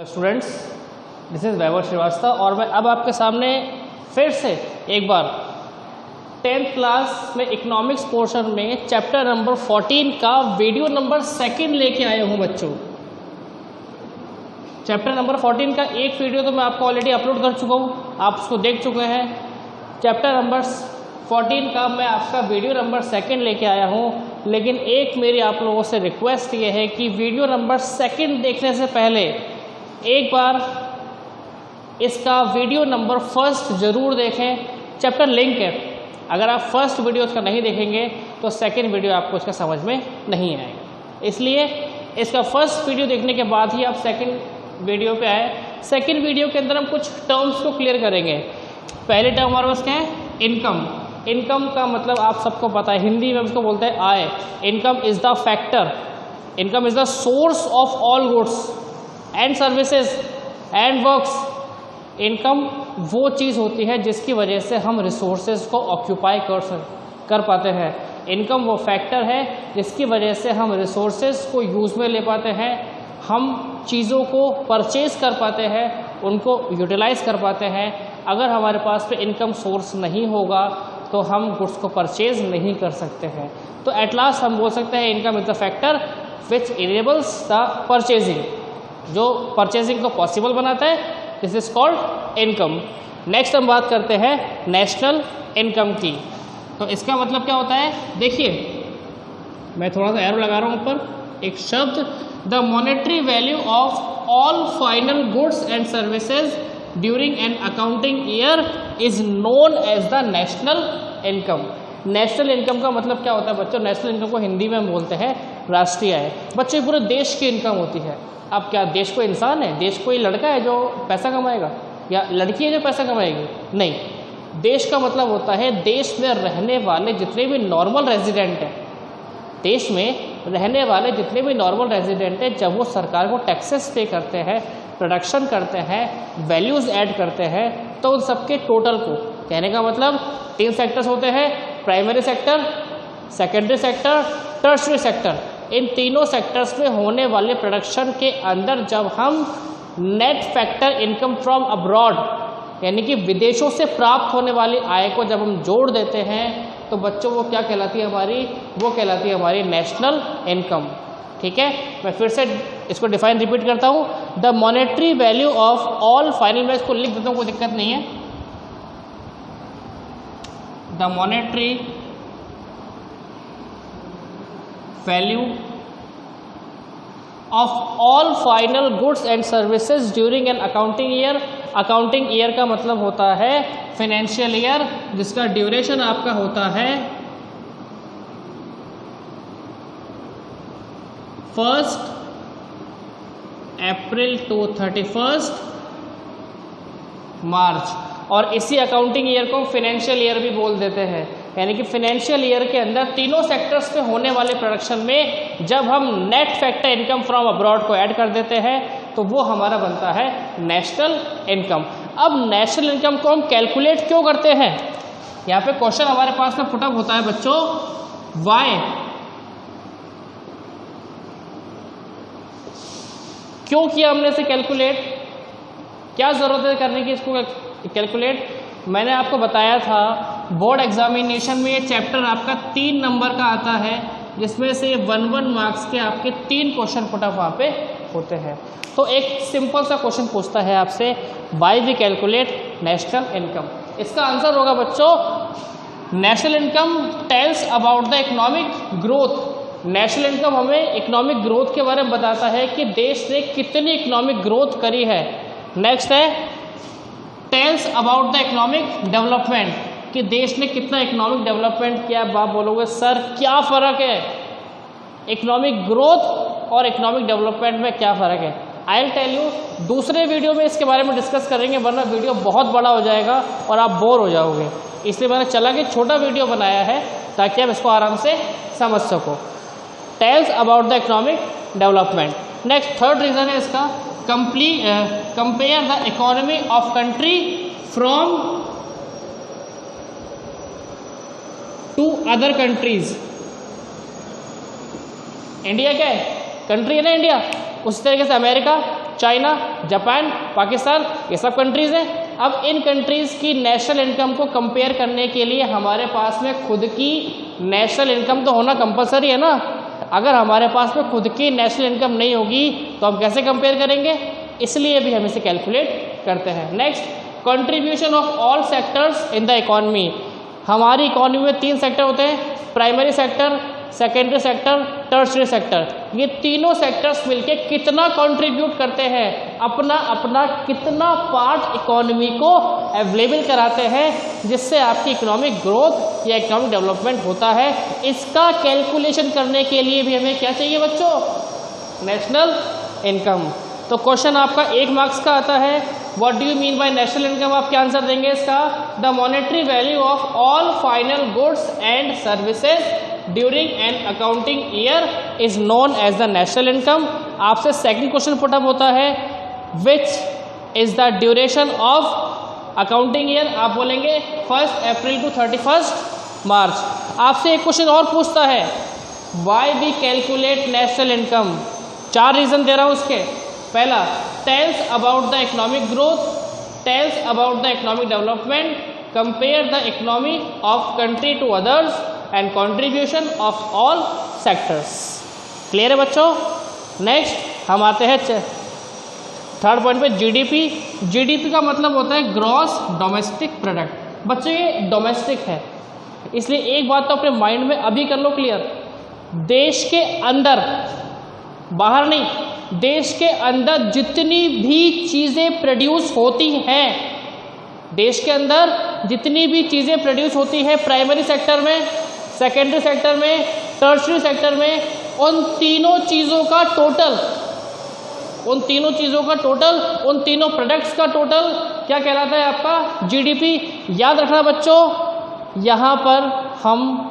Students, this is वैभव श्रीवास्तव और मैं अब आपके सामने फिर से एक बार 10th क्लास में इकोनॉमिक्स पोर्शन में चैप्टर नंबर 14 का वीडियो नंबर 2 लेके आया हूँ बच्चों। चैप्टर नंबर 14 का एक वीडियो तो मैं आपको ऑलरेडी अपलोड कर चुका हूँ, आप उसको देख चुके हैं। चैप्टर नंबर 14 का मैं आपका वीडियो नंबर 2 लेके आया हूँ, लेकिन एक मेरी आप लोगों से रिक्वेस्ट ये है कि वीडियो नंबर 2 देखने से पहले एक बार इसका वीडियो नंबर 1 ज़रूर देखें। चैप्टर लिंक है, अगर आप फर्स्ट वीडियो उसका नहीं देखेंगे तो सेकंड वीडियो आपको इसका समझ में नहीं आएगा, इसलिए इसका फर्स्ट वीडियो देखने के बाद ही आप सेकंड वीडियो पे आए। सेकंड वीडियो के अंदर हम कुछ टर्म्स को क्लियर करेंगे। पहले टर्म हमारे पास क्या है? इनकम। इनकम का मतलब आप सबको पता है, हिंदी में उसको बोलते हैं आय। Income is the factor, income is the source of all goods and services and works. Income वो चीज़ होती है जिसकी वजह से हम रिसोर्सेज को ऑक्यूपाई कर पाते हैं। इनकम वो फैक्टर है जिसकी वजह से हम रिसोर्सेज को यूज़ में ले पाते हैं, हम चीज़ों को परचेज कर पाते हैं, उनको यूटिलाइज कर पाते हैं। अगर हमारे पास पे इनकम सोर्स नहीं होगा तो हम गुड्स को परचेज नहीं कर सकते हैं। तो एट लास्ट हम बोल सकते हैं income is the factor which enables the purchasing, जो परचेजिंग को पॉसिबल बनाता है। This is called income. Next हम बात करते हैं नेशनल इनकम की। तो इसका मतलब क्या होता है? देखिए, मैं थोड़ा सा एरो लगा रहा हूँ ऊपर, एक शब्द, the monetary value of all final goods and services during an accounting year is known as the national income. National income का मतलब क्या होता है बच्चों? नेशनल इनकम को हिंदी में हम बोलते हैं राष्ट्रीय आय। बच्चों, पूरे देश की इनकम होती है। अब क्या देश कोई इंसान है? देश कोई लड़का है जो पैसा कमाएगा या लड़की है जो पैसा कमाएगी? नहीं, देश का मतलब होता है देश में रहने वाले जितने भी नॉर्मल रेजिडेंट हैं, देश में रहने वाले जितने भी नॉर्मल रेजिडेंट हैं, जब वो सरकार को टैक्सेस पे करते हैं, प्रोडक्शन करते हैं, वैल्यूज़ ऐड करते हैं, तो उन सबके टोटल को, कहने का मतलब 3 सेक्टर्स होते हैं, primary sector, secondary sector, tertiary sector. इन तीनों सेक्टर्स में होने वाले प्रोडक्शन के अंदर जब हम net factor income from abroad, यानी कि विदेशों से प्राप्त होने वाली आय को जब हम जोड़ देते हैं तो बच्चों वो क्या कहलाती है हमारी? वो कहलाती है हमारी नेशनल इनकम। ठीक है, मैं फिर से इसको डिफाइन रिपीट करता हूँ। The monetary value of all final, मैं इसको लिख देता हूँ, कोई दिक्कत नहीं है। The monetary value of all final goods and services during an accounting year. Accounting year का मतलब होता है फाइनेंशियल ईयर, जिसका ड्यूरेशन आपका होता है 1 अप्रैल टू 31 मार्च। और इसी अकाउंटिंग ईयर को फाइनेंशियल ईयर भी बोल देते हैं। यानी कि फाइनेंशियल ईयर के अंदर तीनों सेक्टर्स पे होने वाले प्रोडक्शन में जब हम net factor income from abroad को ऐड कर देते हैं तो वो हमारा बनता है नेशनल इनकम। अब नेशनल इनकम को हम कैलकुलेट क्यों करते हैं? यहाँ पे क्वेश्चन हमारे पास में पुटअप होता है बच्चों, वाई, क्यों किया हमने इसे कैलकुलेट, क्या जरूरत है करने की इसको कैलकुलेट? मैंने आपको बताया था बोर्ड एग्जामिनेशन में ये चैप्टर आपका 3 नंबर का आता है, जिसमें से 1 मार्क्स के आपके 3 क्वेश्चन पुटअप वहाँ पे होते हैं। तो एक सिंपल सा क्वेश्चन पूछता है आपसे, why we calculate national income. इसका आंसर होगा बच्चों, national income tells about the economic growth. National income हमें इकोनॉमिक ग्रोथ के बारे में बताता है कि देश ने कितनी इकोनॉमिक ग्रोथ करी है। नेक्स्ट है tales about the economic development, कि देश ने कितना इकोनॉमिक डेवलपमेंट किया। आप बोलोगे सर क्या फ़र्क है इकोनॉमिक ग्रोथ और इकोनॉमिक डेवलपमेंट में, क्या फ़र्क है? आई विल टेल यू, दूसरे वीडियो में इसके बारे में डिस्कस करेंगे, वरना वीडियो बहुत बड़ा हो जाएगा और आप बोर हो जाओगे। इसलिए मैंने चला कि छोटा वीडियो बनाया है ताकि आप इसको आराम से समझ सको। Tells about the economic development. Next third reason है इसका, compare the economy of country from to other countries. India क्या है? कंट्री है ना इंडिया, उसी तरीके से अमेरिका, चाइना, जापान, पाकिस्तान, ये सब कंट्रीज़ हैं। अब इन कंट्रीज़ की नेशनल इनकम को कंपेयर करने के लिए हमारे पास में खुद की नेशनल इनकम तो होना कंपलसरी है ना। अगर हमारे पास में खुद की नेशनल इनकम नहीं होगी तो हम कैसे कंपेयर करेंगे, इसलिए भी हम इसे कैलकुलेट करते हैं। Next, contribution of all sectors in the economy. हमारी इकॉनमी में 3 सेक्टर होते हैं, primary sector, secondary sector, tertiary sector. ये तीनों सेक्टर्स मिलके कितना कंट्रीब्यूट करते हैं, अपना अपना कितना पार्ट इकॉनमी को अवेलेबल कराते हैं, जिससे आपकी इकोनॉमिक ग्रोथ या इकोनॉमिक डेवलपमेंट होता है। इसका कैलकुलेशन करने के लिए भी हमें क्या चाहिए बच्चों, नेशनल इनकम। तो क्वेश्चन आपका 1 मार्क्स का आता है, what do you mean by national income. आप क्या आंसर देंगे इसका, the monetary value of all final goods and services during an accounting year is known as the national income. आपसे सेकंड क्वेश्चन पुटअप होता है, which is the duration of accounting year. आप बोलेंगे 1 अप्रैल to 31 मार्च। आपसे एक question और पूछता है, why we calculate national income. 4 reason दे रहा हूं उसके। पहला, tells about the economic growth, tells about the economic development, compare the economy of country to others and contribution of all sectors. Clear है बच्चों। नेक्स्ट हम आते हैं 3rd पॉइंट पे, जीडीपी। जीडीपी का मतलब होता है ग्रॉस डोमेस्टिक प्रोडक्ट। बच्चों ये डोमेस्टिक है, इसलिए एक बात तो अपने माइंड में अभी कर लो क्लियर, देश के अंदर, बाहर नहीं, देश के अंदर जितनी भी चीज़ें प्रोड्यूस होती हैं, देश के अंदर जितनी भी चीज़ें प्रोड्यूस होती हैं प्राइमरी सेक्टर में, सेकेंडरी सेक्टर में, टर्शियरी सेक्टर में, उन तीनों चीज़ों का टोटल, उन तीनों प्रोडक्ट्स का टोटल क्या कहलाता है आपका, जीडीपी। याद रखना बच्चों, यहाँ पर हम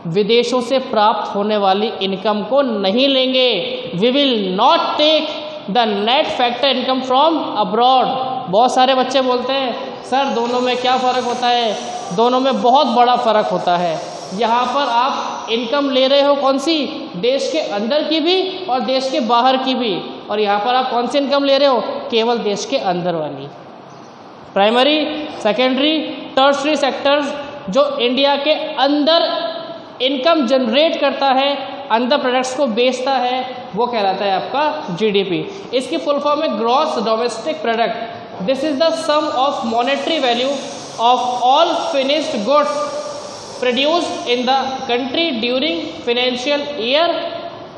विदेशों से प्राप्त होने वाली इनकम को नहीं लेंगे। We will not take the net factor income from abroad. बहुत सारे बच्चे बोलते हैं सर दोनों में क्या फ़र्क होता है, दोनों में बहुत बड़ा फ़र्क होता है। यहाँ पर आप इनकम ले रहे हो कौन सी, देश के अंदर की भी और देश के बाहर की भी, और यहाँ पर आप कौन सी इनकम ले रहे हो, केवल देश के अंदर वाली। प्राइमरी, सेकेंडरी, टर्शियरी सेक्टर्स जो इंडिया के अंदर इनकम जनरेट करता है, अंदर प्रोडक्ट्स को बेचता है, वो कहलाता है आपका जीडीपी। इसकी फुल फॉर्म है gross domestic product. This is the sum of monetary value of all finished goods produced in the country during financial year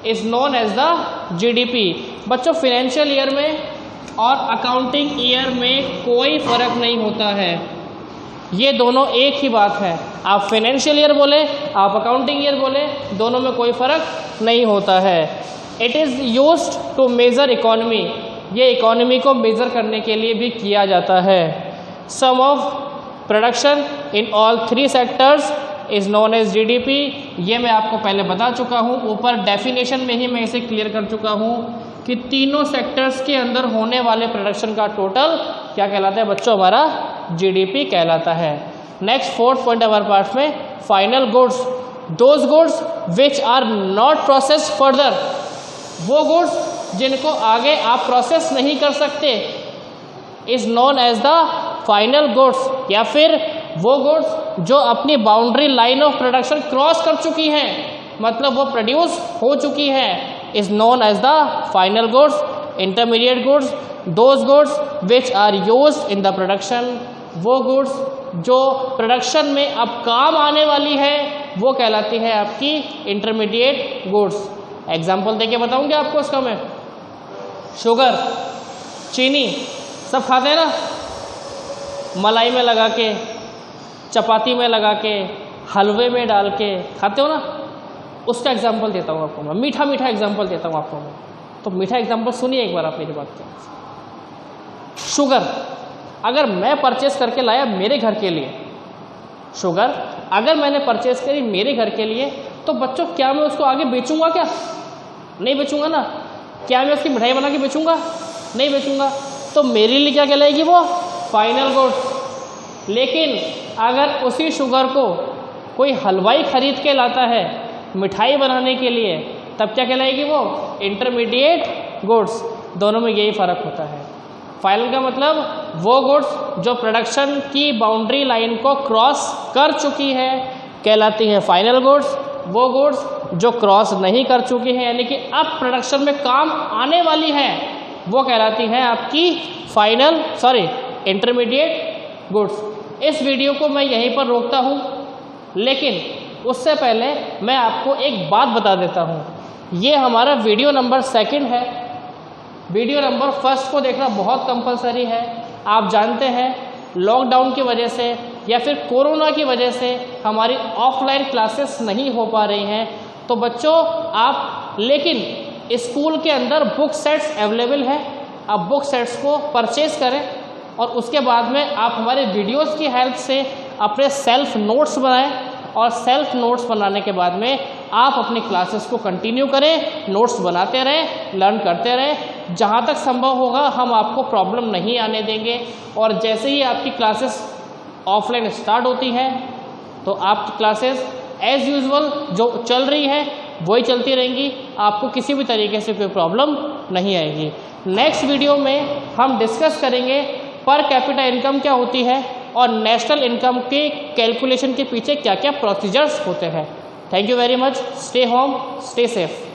is known as the GDP. बच्चों फिनेंशियल ईयर में और accounting year में कोई फर्क नहीं होता है, ये दोनों एक ही बात है। आप फाइनेंशियल ईयर बोले, आप अकाउंटिंग ईयर बोले, दोनों में कोई फ़र्क नहीं होता है। It is used to measure economy, ये इकोनॉमी को मेज़र करने के लिए भी किया जाता है। Sum of production in all 3 sectors is known as GDP. ये मैं आपको पहले बता चुका हूँ, ऊपर डेफिनेशन में ही मैं इसे क्लियर कर चुका हूँ कि तीनों सेक्टर्स के अंदर होने वाले प्रोडक्शन का टोटल क्या कहलाता है बच्चों, हमारा जीडीपी कहलाता है। नेक्स्ट 4th पॉइंट हमारे पास में, final goods, those goods which are not process further. वो गुड्स जिनको आगे आप प्रोसेस नहीं कर सकते is known as the final goods, या फिर वो गुड्स जो अपनी boundary line of production cross कर चुकी हैं, मतलब वो प्रोड्यूस हो चुकी है, is known as the final goods. Intermediate goods, those goods which are used in the production, वो गुड्स जो प्रोडक्शन में अब काम आने वाली है, वो कहलाती है आपकी इंटरमीडिएट गुड्स। एग्जाम्पल देके बताऊंगा आपको इसका मैं। शुगर, चीनी सब खाते हैं ना, मलाई में लगा के, चपाती में लगा के, हलवे में डाल के खाते हो ना, उसका एग्जाम्पल देता हूँ आपको मैं, मीठा मीठा एग्जाम्पल देता हूँ आपको मैं। तो मीठा एग्जाम्पल सुनिए एक बार आप मेरी बात को। शुगर अगर मैं परचेस करके लाया मेरे घर के लिए, शुगर अगर मैंने परचेस करी मेरे घर के लिए, तो बच्चों क्या मैं उसको आगे बेचूंगा क्या? नहीं बेचूंगा ना। क्या मैं उसकी मिठाई बना के बेचूंगा? नहीं बेचूंगा। तो मेरे लिए क्या कहलाएगी वो? Final goods. लेकिन अगर उसी शुगर को कोई हलवाई खरीद के लाता है मिठाई बनाने के लिए, तब क्या कहलाएगी वो? Intermediate goods. दोनों में यही फ़र्क होता है। फाइनल का मतलब वो गुड्स जो प्रोडक्शन की बाउंड्री लाइन को क्रॉस कर चुकी है कहलाती है फाइनल गुड्स। वो गुड्स जो क्रॉस नहीं कर चुकी हैं यानी कि अब प्रोडक्शन में काम आने वाली है वो कहलाती हैं आपकी इंटरमीडिएट गुड्स। इस वीडियो को मैं यहीं पर रोकता हूँ, लेकिन उससे पहले मैं आपको एक बात बता देता हूँ। ये हमारा वीडियो नंबर 2 है। वीडियो नंबर 1 को देखना बहुत कंपलसरी है। आप जानते हैं लॉकडाउन की वजह से या फिर कोरोना की वजह से हमारी ऑफलाइन क्लासेस नहीं हो पा रही हैं, तो बच्चों आप लेकिन स्कूल के अंदर बुक सेट्स अवेलेबल है। आप बुक सेट्स को परचेज़ करें और उसके बाद में आप हमारे वीडियोस की हेल्प से अपने सेल्फ नोट्स बनाएं और सेल्फ नोट्स बनाने के बाद में आप अपनी क्लासेस को कंटिन्यू करें, नोट्स बनाते रहें, लर्न करते रहें। जहाँ तक संभव होगा हम आपको प्रॉब्लम नहीं आने देंगे और जैसे ही आपकी क्लासेस ऑफलाइन स्टार्ट होती हैं तो आपकी क्लासेस एज़ यूजुअल जो चल रही है वही चलती रहेंगी। आपको किसी भी तरीके से कोई प्रॉब्लम नहीं आएगी। नेक्स्ट वीडियो में हम डिस्कस करेंगे पर कैपिटा इनकम क्या होती है और नेशनल इनकम के कैलकुलेशन के पीछे क्या क्या प्रोसीजर्स होते हैं। Thank you very much. Stay home, stay safe.